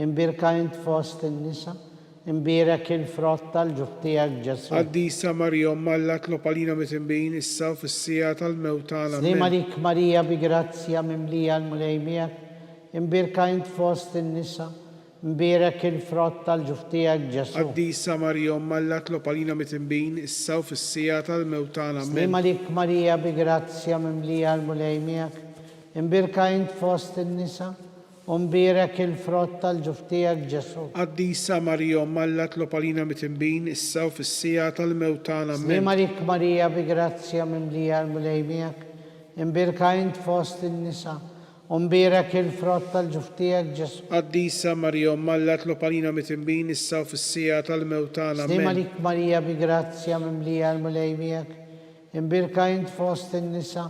imbirka int fost in-nisa, imbirek il-frott tal-ġuf tiegħek Ġesu. Qaddisa Marija Umm Alla tlob għalina mitnbin issa u fis-sija tal-mewt tagħna. Slima Amen. lik Marija bi grazzja mimlija, il-mulejmija imbirka int fost in-nisa, imbirek il-frott tal-ġuf tiegħek Ġesu. Qaddisa Marija Umm Alla tlob għalina mitnbin issa u fis-sija tal-mewt tagħna. Amen. Slima lik Marija bi grazzja mimlija, il-mulejmija imbirka int fost in-nisa, u mbirek il-frott tal-ġuf tiegħek Ġesu. Qaddisa Marija Umm Alla tlob għalina mitnbin issa u fis-sija tal-mewt tagħna. Amen. Slima lik Marija bi grazzja mimlija, il-mulejmija imbirka int fost in-nisa, u mbirek il-frott tal-ġuf tiegħek Ġesu. Qaddisa Marija Umm Alla tlob għalina mitnbin issa u fis-sija tal-mewt tagħna. Slima Amen. lik Marija bi grazzja mimlija, il-mulejmija imbirka int fost in-nisa,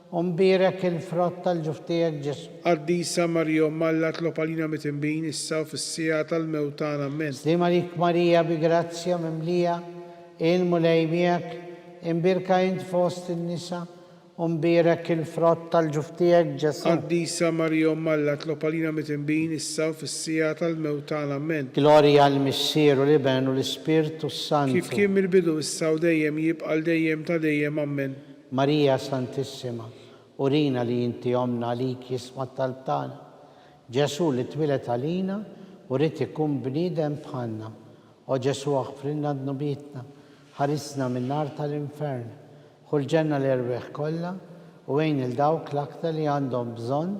u mbirek il-frott tal-ġuf tiegħek Ġesu. Qaddisa Marija Umm Alla tlob għalina mitnbin issa u fis-sija tal-mewt tagħna. Amen. Slima lik Marija bi grazzja mimlija, il-mulejmija imbirka int fost in-nisa, u mbirek il-frott tal-ġuf tiegħek Ġesu. Qaddisa Marija Umm Alla tlob għalina mitnbin issa u fis-sija tal-mewt tagħna. Amen. Glorja l-Missieru l-Iben u l-Ispirtu Santu. Kif kien mill-bidu issa u dejjem jibqa' dejjem ta' dejjem. Amen. Marija Santissima, urina li inti omna għalik jisma' tal-tana. Ġesu li twilet għalina u rrid ikun bniedem bħalna. O Ġesu aħfrinna d-nubietna, ħarisna min-nar tal-infern, ħulġenna l-erweħ kollha u għejn il-dawk l-aktar li għandhom bżonn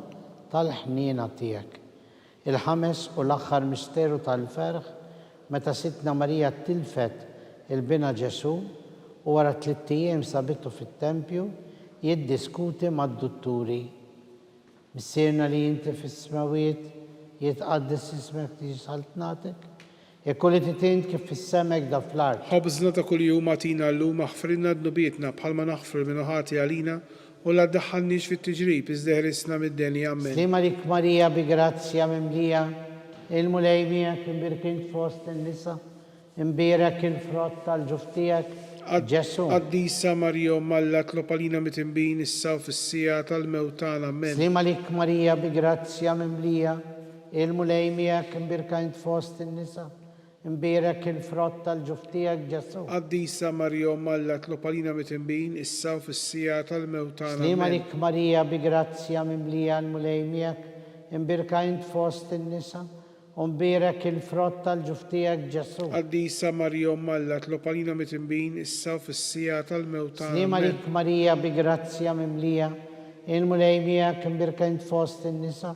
tal-ħnina tiegħek. Il-ħames u l-aħħar misteru tal-ferħ, meta sitna Marija tilfet il-bina Ġesu u wara 3 ijiem sabitu fit-tempju jiddiskuti mad-dutturi. Missierna li inti fis-smawiet jitqaddes ismek tiġi saltnatek, ikun li titint kif fis-semek da fl-art. Ħobżna ta' kuljum għatina llum aħfrinna d-nubietna bħalma naħfru minn ħati għalina u la ddaħħalniex fit-tiġrib iżda ħrisna mid-deni. Amen. Slima lik Marija bi grazzja mimlija, il-mulejmija imbirek int fost in-nisa, imbirek il-frott tal-ġuf tiegħek Ġesu. Qaddisa Marija Umm Alla tlob għalina mitnbin issa u fis-sija tal-mewt tagħna. Amen. Slima lik Marija bi grazzja mimlija, il-mulejmija imbirek int fost in-nisa, imbirek il-frott tal-ġuf tiegħek Ġesu. Qaddisa Marija Umm Alla tlob għalina mitnbin issa u fis-sija tal-mewt tagħna. Slima Amen. lik Marija bi grazzja mimlija, il-mulejmija imbirek int fost in-nisa, u mbirek il-frott tal-ġuf tiegħek Ġesu. Qaddisa Marija Umm Alla tlob għalina mitnbin issa u fis-sija tal-mewt tagħna. Slima Amen. lik Marija bi grazzja mimlija, il-mulejmija imbirek int fost in-nisa,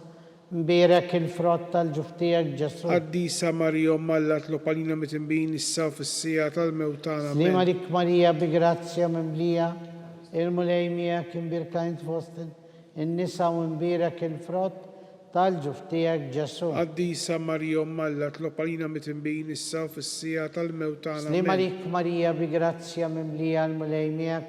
Mbirak il-frott tal-ġuftijak ġesu. Qaddisa Marija Malla tlob għalina mitimbin issa u fis-sija tal-mewtana. Slima lik Marija bi grazzja mimlija, il-mulejmija kim birkajnt fostin, in-nisa u mbirak il-frott tal-ġuftijak ġesu. Qaddisa Marija Malla tlob għalina mitimbin issa u fis-sija tal-mewtana. Slima lik Marija bi grazzja mimlija, il-mulejmija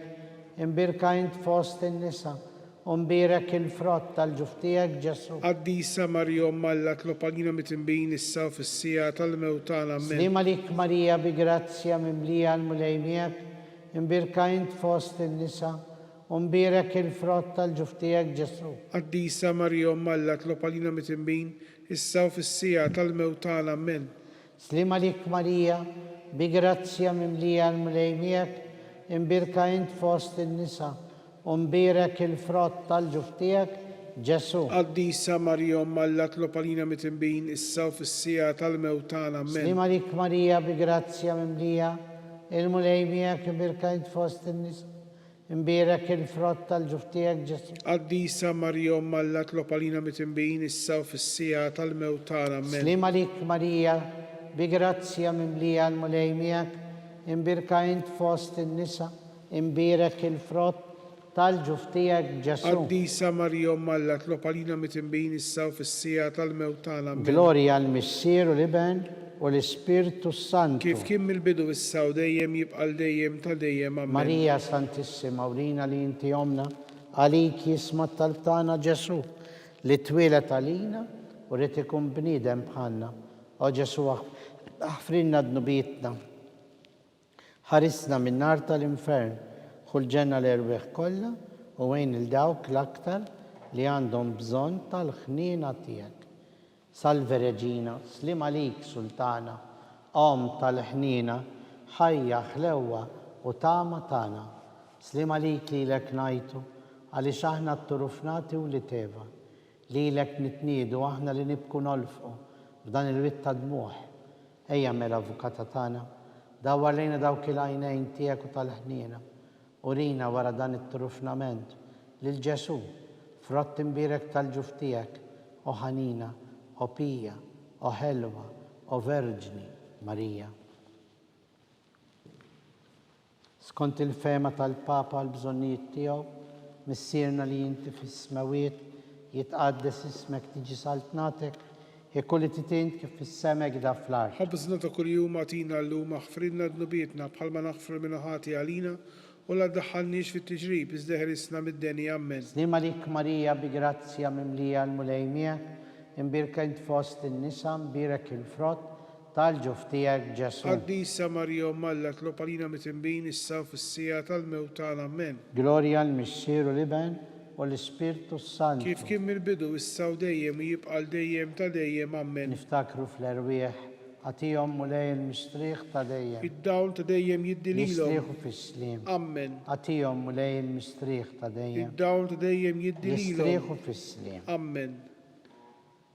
kim birkajnt fostin nisa, u mbirak il-frott tal-ġuftijak ġesu. Qaddisa Marija Malla tlob għalina mitimbin issa u fis-sija tal-mewtana. Slima lik Marija bi grazzja mimlija, il-mulejmija kim birkajnt fostin nisa, u mbirak il-frott tal-ġuftijak ġesu. Qaddisa Marija Malla tlob għalina mitimbin issa u fis-sija tal-mewtana. Amen. Slima lik Marija, bi grazzja mimlija l-mulejmijak, imbirkajnt fost il-nisa, u mbirak il-frott tal-ġuftijak ġesu. Qaddisa Marija Malla tlob għalina mitimbin issa u fis-sija tal-mewtana. Amen. Slima lik Marija, bi grazzja mimlija, il-mulejmijak, imbirkajnt fost il-nisa, imbirak il-frott tal-ġuftijak ġesu. Qaddisa Marija Malla tlob għalina mitimbin issa u fis-sija tal-mewtana. Amen. Slima lik Marija, bi grazzja mimlija l-mulejmijak, imbirkajnt fost il-nisa, imbirak il-frott tal-ġuftijak ġesu. Qaddisa Marija Malla tlob għalina mitimbin issa u fis-sija tal-mewtana. Amen. Gloria al-Missier u l-Iben u l-Ispirtu Santu. Kif kien mill-bidu issa u dejjem jibqal dejjem ta' dejjem. Amen. Marija Santissima, urina li inti omna, għalik jisma tal-tana ġesu, li twilet għalina u li tikun bnidem bħanna. O ġesu, aħfrinna d-nubietna, ħarisna minn nar tal-infern, kull ġenna l-erbeħ kolla u għajn il-dawk l-aktar li għandhom bżon tal-ħnina tijak. Salve Reġina, slim għalik sultana, om tal-ħnina, ħajja ħlewa u tama tana. Slim għalik li l-ek najtu, għalli xaħna t-turufnati u li teva, li l-ek nitnidu aħna li nibku nolfu, b'dan il-witta dmuħ. Ejja mela avukata tana, dawar lejna dawk il-għajnejn tijak u tal-ħnina, urina wara dan it-trufnament lil-Ġesu, frott imbirek tal-ġuftijak, o ħanina, o pija, o ħelwa, o verġni, Marija. Skont il-fema tal-Papa l-bżonnijiet tiegħu, missierna li inti fis-smawiet jitqaddes ismek tiġi saltnatek, kulli titint kif fis-semek da fl-art. Ħabżna ta' kuljum għatina l-lum aħfrinna d-nubietna bħalma naħfru minn ħati għalina u la ddaħħalniex fit-tiġrib iżdeħrisna mid-deni. Amen. Slima lik Marija bi grazzja mimlija l-mulejmijak, imbirkajnt fost in-nisa, mbirek il-frott tal-ġuftijak ġesu. Qaddisa Marija Malla tlob għalina mitimbin issa u fis-sija tal-mewtana. Amen. Gloria l-Missier u l-Iben u l-Ispirtu Santu. Kif kien mill-bidu issa u dejjem jibqal dejjem ta' dejjem. Amen. Niftakru fl-erwieħ, għatijom mulej il-mistriħ ta' dejjem. Id-dawl ta' dejjem jiddililhom. Nistriħu fis-slim. Amen. Għatijom mulej il-mistriħ ta' dejjem. Id-dawl ta' dejjem jiddililhom. Nistriħu fis-slim. Amen.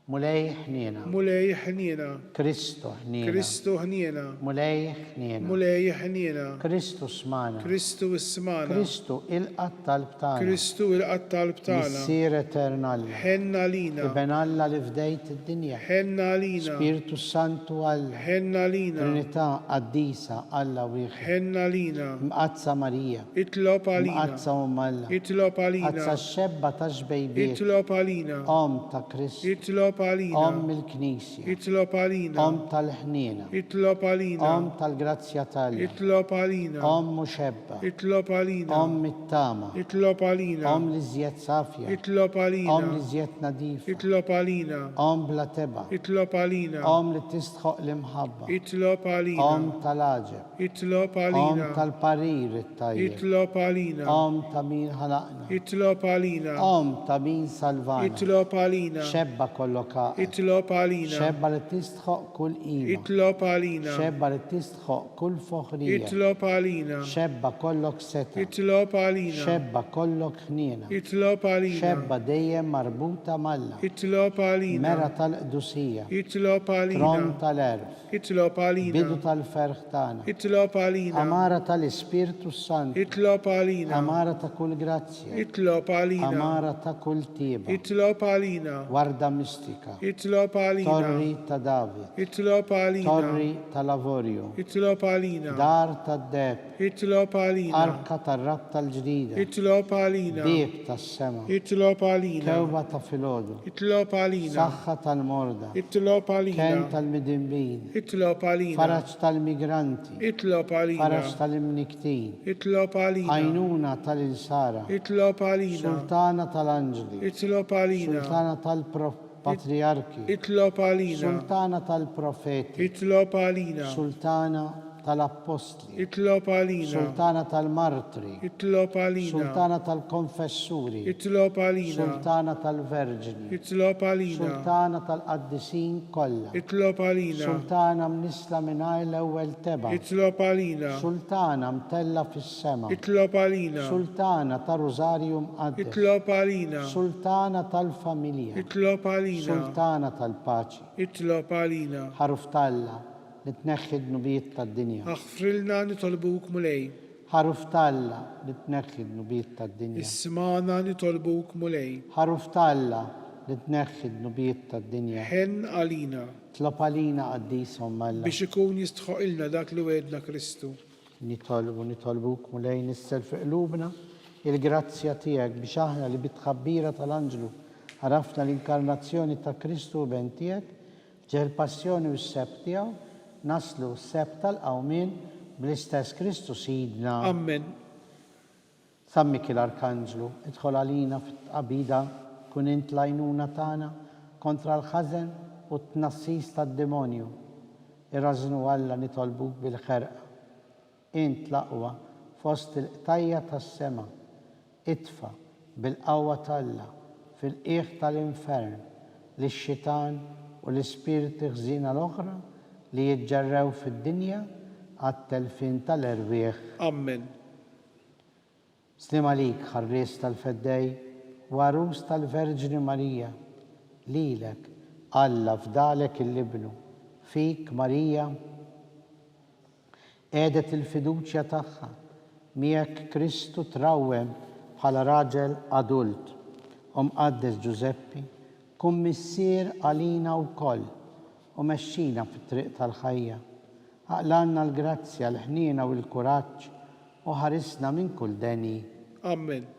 Mulej ħnina. Mulej ħnina. Kristu ħnina. Kristu ħnina. Mulej ħnina. Mulej ħnina. Kristu smana. Kristu ismana. Kristu il-qatt tal-btana. Kristu il-qatt tal-btana. Missier eternali. Ħenna lina. Iben Alla li fdejt id-dinja. Ħenna lina. Spiritu Santu Alla. Ħenna lina. Trinità qaddisa Alla wieħed. Ħenna lina. Mqazza Marija. Itlob għalina. Mqazza Alla. Itlob għalina. Qazza xebba ta' xbejbiet. Itlob għalina. Om ta' Kristu. Itlob għalina. Om il-Knisja. Itlob għalina. Om tal-ħnina. Itlob għalina. Om tal-grazzja tal-ja. Itlob għalina. Om muxebba. Itlob għalina. Om mit-tama. Itlob għalina. Om li zjed safja. Itlob għalina. Om li zjed nadifa. Itlob għalina. Om bla teba. Itlob għalina. Om li tistħoq l-imħabba. Itlob għalina. Om tal-aġeb. Itlob Om għalina. tal-parir it-tajjeb. Itlob għalina. Om ta' min ħalaqna. Itlob għalina. Om ta' min salvana. Itlob għalina. Xebba kolloka. Itlob għalina. Xebba li tistħoq kull ima. Itlob għalina. Xebba li tistħoq kull foħrija. Itlob għalina. Xebba kollok seta. Itlob għalina. Xebba kollok ħnina. Itlob għalina. Xebba dejjem marbuta malla. Itlob għalina. Mera tal-qdusija. Itlob għalina. Tron tal-erf. Itlob għalina. Bidu tal-ferħ tana. Itlob għalina. Amara tal-Ispirtu Santu. Itlob għalina. Amara ta' kull grazzja. Itlob għalina. Amara ta' kull tiba. Itlob għalina. Warda mistika. Jessica, Itlob għalina. Torri ta' David, Itlob għalina. Torri ta' Lavorju, Itlob għalina. Dar ta' Deb, Itlob għalina. Arka ta' Rab tal-ġdida, Itlob għalina. Bib ta' sema, Itlob għalina. Kewba ta' Filodu, Itlob għalina. Saħħa tal-Morda, Itlob Ken għalina. tal-Midimbin, Itlob għalina. Faraġ tal-Migranti, Itlob għalina. Faraġ tal-Imniktin, Itlob għalina. Għajnuna tal-Insara, Itlob għalina. Sultana tal-Anġli, Itlob għalina. Sultana tal-Patriarki, Itlob għalina. Sultana tal-Profeti, Itlob għalina. Sultana tal-Apostli, Itlob għalina. Sultana tal-Martri, Itlob għalina. Sultana tal-Konfessuri, Itlob għalina. Sultana tal-Verġini, Itlob għalina. Sultana tal-Qaddisin kollha, Itlob għalina. Sultana mnisla mingħajr l-ewwel teba, Itlob għalina. Sultana mtella fis-sema, Itlob għalina. Sultana tar-Rużarju mqaddes, Itlob għalina. Sultana tal-Familja, Itlob għalina. Sultana tal-Paċi, Itlob għalina. ħaruf Talla li tneħħi d-nubijiet tad-dinja, Aħfrilna nitolbuk mulej. ħaruf Talla li tneħħi d-nubijiet tad-dinja, Ismana nitolbuk mulej. ħaruf Talla li tneħħi d-nubijiet tad-dinja, Ħen għalina. tlob għalina qaddishom Alla. Biex ikun jistħoqilna dak li wedna Kristu. Nitolbuk mulej nissel fi qlubna il-grazzja tiegħek biex aħna li bitħabbira tal-Anġlu għarafna l-inkarnazzjoni ta' Kristu u ben tiegħek, ġeħ il-passjoni u s-seb tiegħu, naslu s-seb tal-qawmin bl-istess Kristu sidna. Amen. Sammik l-Arkanġlu, idħol għalina fit-qabida kun int lajnuna tagħna kontra l-ħażen u t-tnassis tad-demonju. Irrażnu Alla nitolbuk bil-ħerqa. Int l-aqwa fost il-qtajja tas-sema. Itfa bil-qawwa tal-Alla fil-qiegħ tal-infern lix-xitan u l-ispirti ħżina l-oħra li jiġġarrew fid-dinja għat-telfin tal-erwieħ. Amen. Slim għalik ħarries tal-feddej u għarus tal-Verġini Marija, lilek Alla fdalek il-libnu, fik Marija, edet il-fiduċja tagħha, miegħek Kristu trawwem bħala raġel adult, mqaddes Giuseppi, kun missier għalina wkoll u mexxina fit-triq tal-ħajja. Aqlanna l-grazzja, l-ħnina u l-kuraġġ u ħarisna minn kull deni. Amen.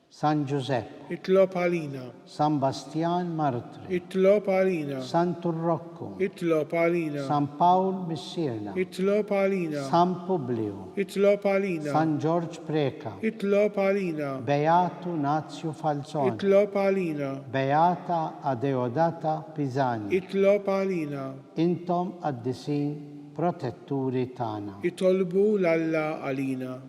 San Giuseppe, Itlob għalina. San Bastian Martri, Itlob għalina. San Turrocco, Itlob għalina. San Paul Missirna, Itlob għalina. San Publio, Itlob għalina. San George Preka, Itlob għalina. Beatu Nazio Falzone, Itlob għalina. Beata Adeodata Pisani, Itlob għalina. intom qaddisin protetturi tagħna. Itolbu l-Alla għalina.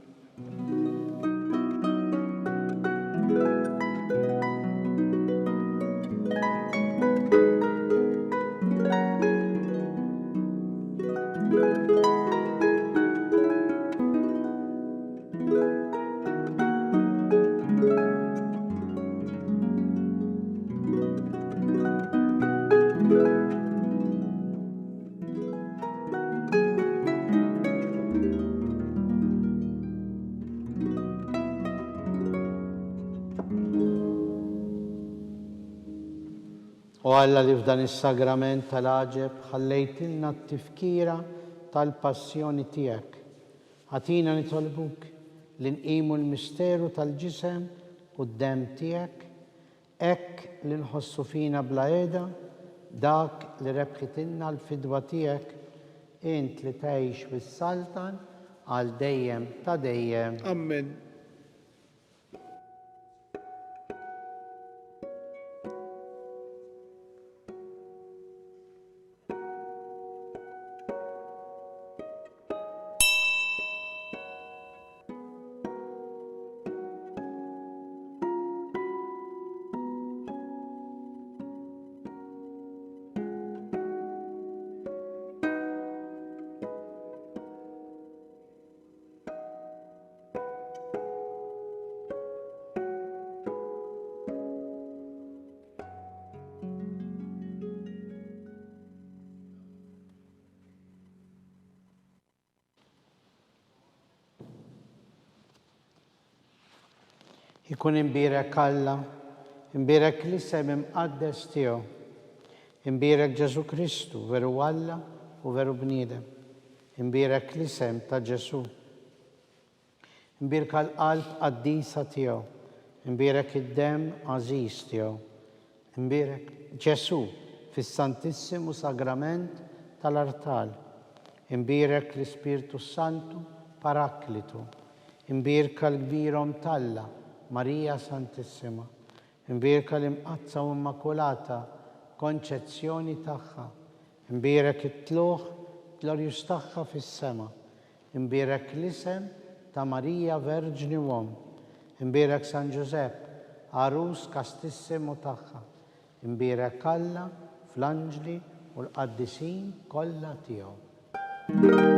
U Alla li f'dan is-sagrament tal-aġeb ħallejtilna t-tifkira tal-passjoni tiegħek. Ħatina nitolbuk li nqimu l-misteru tal-ġisem u d-dem tiegħek, hekk li nħossu fina bla qiegħda dak li rebħitilna l-fidwa tiegħek, int li tgħix bis-saltan għal dejjem ta' dejjem. Amen. Ikun imbirek Alla, imbirek l-isem imqaddes tiegħu, Imbierek Ġesu Kristu, veru Alla u veru bniedem. Imbierek l-isem ta' Ġesu. Imbierek l-qalb qaddisa tiegħu. Imbierek id-dem għażiż tiegħu. Imbierek Ġesu fis-Santissimu Sagrament tal-Artal. Imbierek l-Ispirtu Santu Paraklitu. Imbierek l-Kbirhom Talla Marija Santissima. Imbierek l-Imqazza u Immakulata konċezzjoni tagħha. Imbierek it-tluħ glorjus tagħha fis-sema. Imbierek l-isem ta' Marija Verġni Uom. Imbierek San Giuseppe, Arus Kastissimu tagħha. Imbierek Alla fl-anġli u l-qaddisin kollha tiegħu.